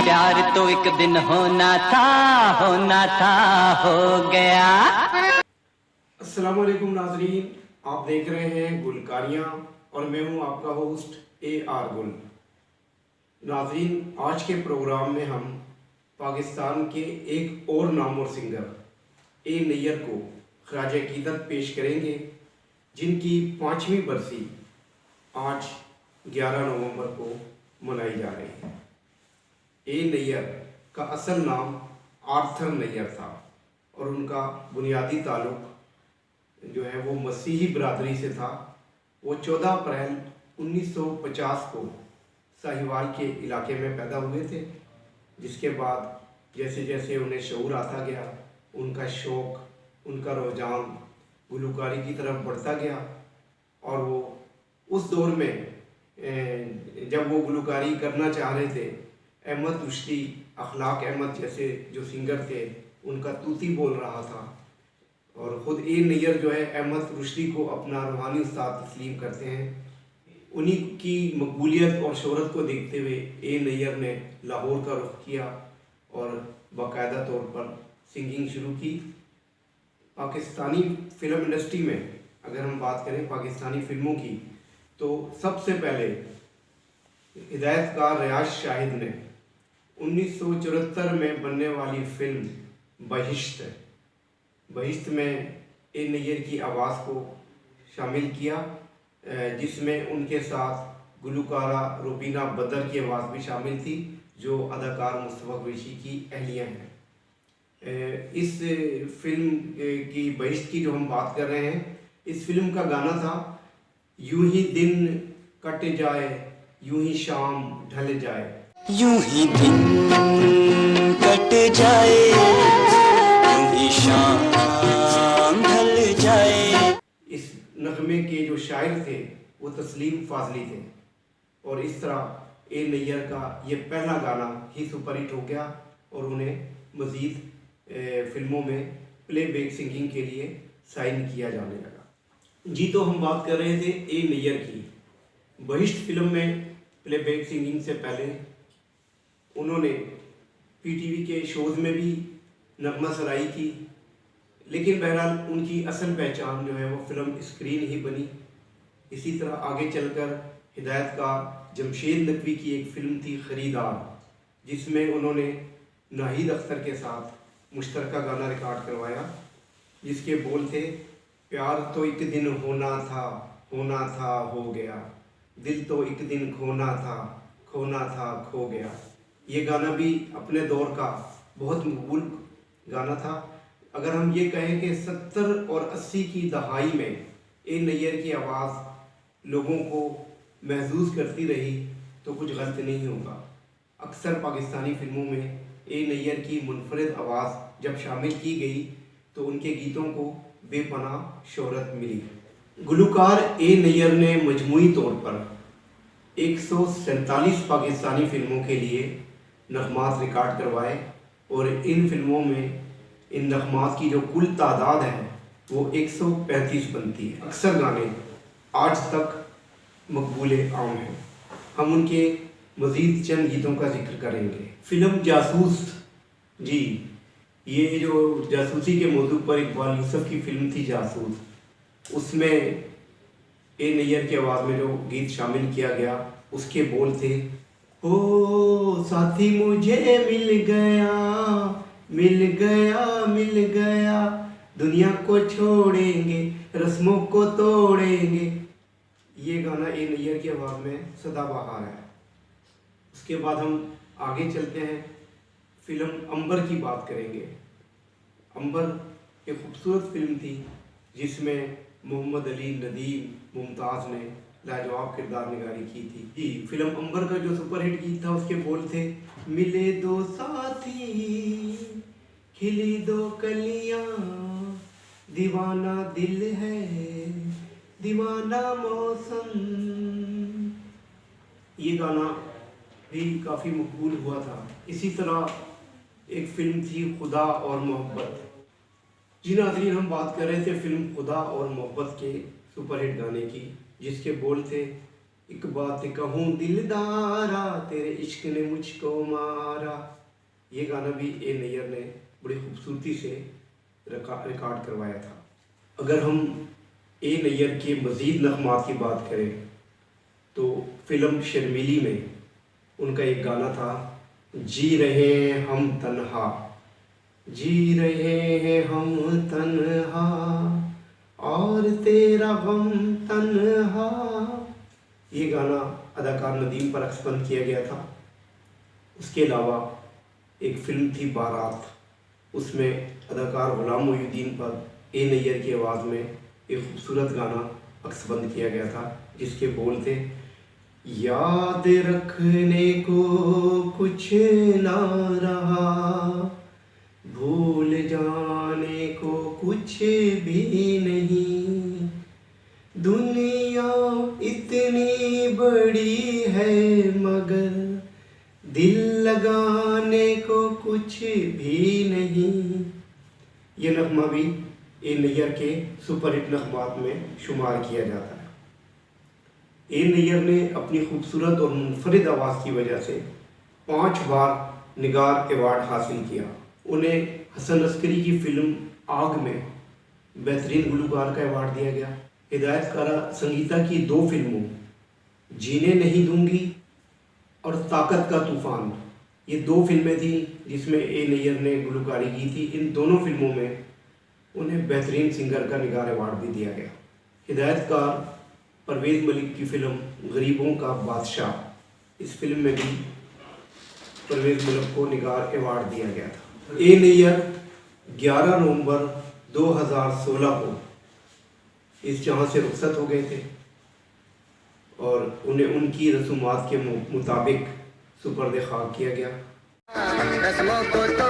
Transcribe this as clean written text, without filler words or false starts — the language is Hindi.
प्यार तो एक दिन होना था, हो गया। अस्सलाम वालेकुम नाजरीन, आप देख रहे हैं गुलकारियाँ और मैं हूं आपका होस्ट AR गुल। नाजरीन, आज के प्रोग्राम में हम पाकिस्तान के एक और नामवर सिंगर ए नैयर को खराज अकीदत पेश करेंगे, जिनकी 5वीं बरसी आज 11 नवंबर को मनाई जा रही है। ए नैयर का असल नाम आर्थर नैयर था और उनका बुनियादी ताल्लुक जो है वो मसीही बरादरी से था। वो 14 अप्रैल 1950 को साहिवाल के इलाके में पैदा हुए थे, जिसके बाद जैसे जैसे उन्हें शऊर आता गया, उनका शौक़, उनका रुझान गुलकारी की तरफ बढ़ता गया और वो उस दौर में जब वो गुलकारी करना चाह रहे थे, अहमद रुश्दी, अखलाक अहमद जैसे जो सिंगर थे, उनका तूती बोल रहा था और ख़ुद ए नैयर जो है अहमद रुश्दी को अपना रूहानी उस्ताद तस्लीम करते हैं। उन्हीं की मकबूलियत और शोहरत को देखते हुए ए नैयर ने लाहौर का रुख किया और बाकायदा तौर पर सिंगिंग शुरू की। पाकिस्तानी फ़िल्म इंडस्ट्री में अगर हम बात करें पाकिस्तानी फ़िल्मों की, तो सबसे पहले हिदायतकार रियाज शाहिद ने 1974 में बनने वाली फ़िल्म बहिश्त में ए नैयर की आवाज़ को शामिल किया, जिसमें उनके साथ गुलकारा रुबीना बदर की आवाज़ भी शामिल थी, जो अदाकार मुस्तफ़ा कुरैशी की अहलिया हैं। इस फिल्म की बहिश्त की जो हम बात कर रहे हैं, इस फिल्म का गाना था यूं ही दिन कट जाए, यूं ही शाम ढल जाए, यूं ही दिन कट जाए, यूं ही शाम ढल जाए। इस नगमे के जो शायर थे वो तस्लीम फाजली थे और इस तरह ए नैयर का ये पहला गाना ही सुपरहिट हो गया और उन्हें मज़ीद फिल्मों में प्लेबैक सिंगिंग के लिए साइन किया जाने लगा। जी, तो हम बात कर रहे थे ए नैयर की। बहिश्त फिल्म में प्लेबैक सिंगिंग से पहले उन्होंने PTV के शोज़ में भी नगमा सराई की, लेकिन बहरहाल उनकी असल पहचान जो है वो फिल्म स्क्रीन ही बनी। इसी तरह आगे चलकर हिदायतकार जमशेद नकवी की एक फ़िल्म थी खरीदार, जिसमें उन्होंने नाहिद अख्तर के साथ मुश्तरका गाना रिकॉर्ड करवाया, जिसके बोल थे प्यार तो एक दिन होना था, हो गया, दिल तो एक दिन खोना था, खो गया। ये गाना भी अपने दौर का बहुत मकबूल गाना था। अगर हम ये कहें कि 70 और 80 की दहाई में ए नैयर की आवाज़ लोगों को महसूस करती रही तो कुछ गलत नहीं होगा। अक्सर पाकिस्तानी फ़िल्मों में ए नैयर की मुनफरिद आवाज़ जब शामिल की गई तो उनके गीतों को बेपनाह शोहरत मिली। गुलकार ए नैयर ने मजमूई तौर पर 147 पाकिस्तानी फ़िल्मों के लिए नग़मात रिकॉर्ड करवाए और इन फिल्मों में इन नग़मात की जो कुल तादाद है वो 135 बनती है। अक्सर गाने आज तक मकबूल आम हैं। हम उनके मज़ीद चंद गीतों का जिक्र करेंगे। फ़िल्म जासूस, जी, ये जो जासूसी के मौजू पर इकबाल यूसुफ की फ़िल्म थी जासूस, उसमें ए नैयर की आवाज़ में जो गीत शामिल किया गया उसके बोल थे, ओ साथी मुझे मिल गया, दुनिया को छोड़ेंगे, रस्मों को तोड़ेंगे। ये गाना ए नैयर की आवाज़ में सदाबहार है। उसके बाद हम आगे चलते हैं, फ़िल्म अंबर की बात करेंगे। अंबर एक खूबसूरत फिल्म थी जिसमें मोहम्मद अली नदीम मुमताज़ ने लाजवाब किरदार निगारी की थी। जी, फिल्म अंबर का जो सुपरहिट गीत था उसके बोल थे, मिले दो साथी, खिली दो कलियां, दीवाना दिल है, दीवाना मौसम। ये गाना भी काफ़ी मकबूल हुआ था। इसी तरह एक फ़िल्म थी खुदा और मोहब्बत। जी नाज़रीन, हम बात कर रहे थे फ़िल्म खुदा और मोहब्बत के सुपरहिट गाने की, जिसके बोल थे एक बात कहूँ दिलदारा, तेरे इश्क ने मुझको मारा। ये गाना भी ए नैयर ने बड़ी खूबसूरती से रिकॉर्ड करवाया था। अगर हम ए नैयर के मज़ीद नग़मात की बात करें तो फिल्म शर्मीली में उनका एक गाना था, जी रहे हैं हम तन्हा, जी रहे हैं हम तन्हा और तेरा गम तन्हा। ये गाना अदाकार नदीम पर अक्सपंद किया गया था। उसके अलावा एक फिल्म थी बारात, उसमें अदाकार गुलाम मोहिउद्दीन पर ए नैयर की आवाज़ में एक खूबसूरत गाना अक्सबंद किया गया था, जिसके बोल थे, याद रखने को कुछ ना रहा, भूल जाने को कुछ भी नहीं, दुनिया इतनी बड़ी है मगर दिल लगाने को कुछ भी नहीं। ये नग़मा भी ए नैयर के सुपरहिट नग़मात में शुमार किया जाता है। ए नैयर ने अपनी खूबसूरत और मुनफरिद आवाज़ की वजह से 5 बार निगार अवार्ड हासिल किया। उन्हें हसन अस्करी की फिल्म आग में बेहतरीन गुलकार का अवार्ड दिया गया। हिदायतकारा संगीता की 2 फिल्मों जीने नहीं दूंगी और ताकत का तूफ़ान, ये 2 फिल्में थी जिसमें ए नैयर ने गुलकारी की थी। इन दोनों फिल्मों में उन्हें बेहतरीन सिंगर का निगार अवार्ड भी दिया गया। हिदायतकार परवेज़ मलिक की फिल्म गरीबों का बादशाह, इस फिल्म में भी परवेज़ मलिक को निगार अवार्ड दिया गया था। ए नैयर 11 नवंबर 2016 को इस जहां से रुखसत हो गए थे और उन्हें उनकी रसूमात के मुताबिक सुपर्द खाक किया गया। रस्मों को तो